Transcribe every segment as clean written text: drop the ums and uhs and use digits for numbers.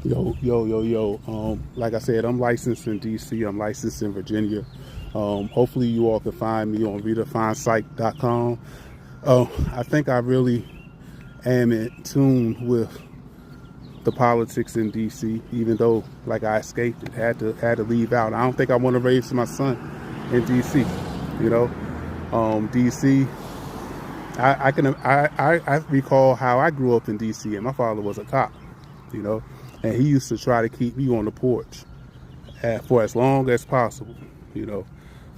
Yo. Like I said, I'm licensed in DC. I'm licensed in Virginia. Hopefully you all can find me on readerfindpsych.com. I think I really am in tune with the politics in DC, even though like I escaped it, had to leave out. I don't think I want to raise my son in DC. You know, DC. I recall how I grew up in DC, and my father was a cop. You know, and he used to try to keep me on the porch for as long as possible. You know,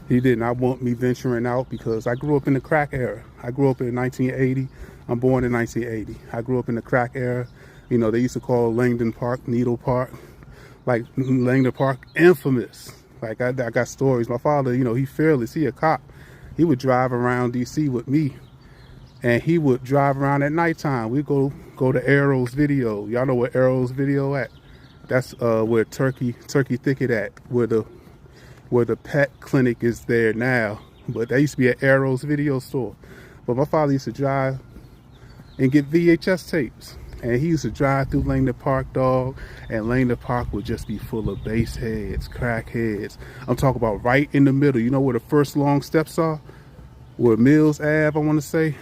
he did not want me venturing out because I grew up in the crack era. I grew up in 1980. I'm born in 1980. I grew up in the crack era. You know, they used to call Langdon Park Needle Park. Like Langdon Park, infamous. Like I got stories. My father, you know, he fearless. He a cop. He would drive around DC with me, and he would drive around at nighttime. We'd go to Arrow's Video. Y'all know where Arrow's Video at? That's where Turkey Thicket at, where the pet clinic is there now. But that used to be an Arrow's Video store. But my father used to drive and get VHS tapes. And he used to drive through Langdon Park, dog, and Langdon Park would just be full of bass heads, crack heads. I'm talking about right in the middle. You know where the first long steps are? Where Mills Ave, I want to say.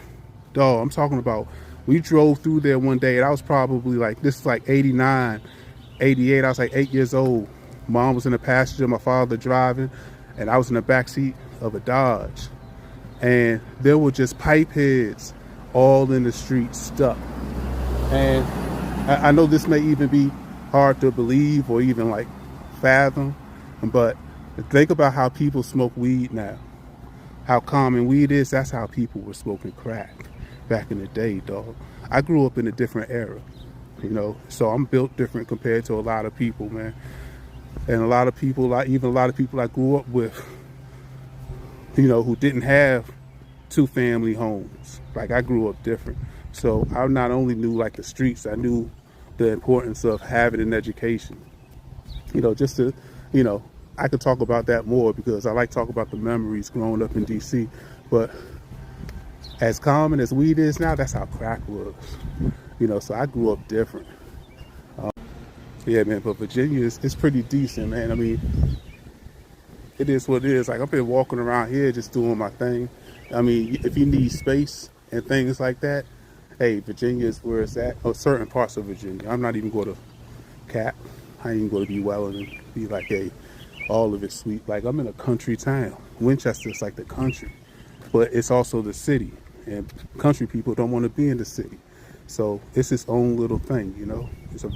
Dog, I'm talking about, we drove through there one day, and I was probably like, this is like 89, 88. I was like 8 years old. Mom was in the passenger, my father driving, and I was in the backseat of a Dodge. And there were just pipe heads all in the street stuck. And I know this may even be hard to believe or even like fathom, but think about how people smoke weed now. How common weed is, that's how people were smoking crack back in the day, dog. I grew up in a different era, you know, so I'm built different compared to a lot of people, man. And a lot of people, like even a lot of people I grew up with, you know, who didn't have two family homes. Like I grew up different. So I not only knew like the streets, I knew the importance of having an education. You know, just to, you know, I could talk about that more because I like to talk about the memories growing up in DC. But as common as weed is now, that's how crack was. You know, so I grew up different. Yeah, man, but Virginia is pretty decent, man. I mean, it is what it is. Like I've been walking around here just doing my thing. I mean, if you need space and things like that, hey, Virginia is where it's at. Or certain parts of Virginia. I'm not even going to cap. I ain't even going to be Welling and be like, hey, all of it's sweet. Like I'm in a country town. Winchester is like the country, but it's also the city. And country people don't want to be in the city. So it's its own little thing, you know. It's a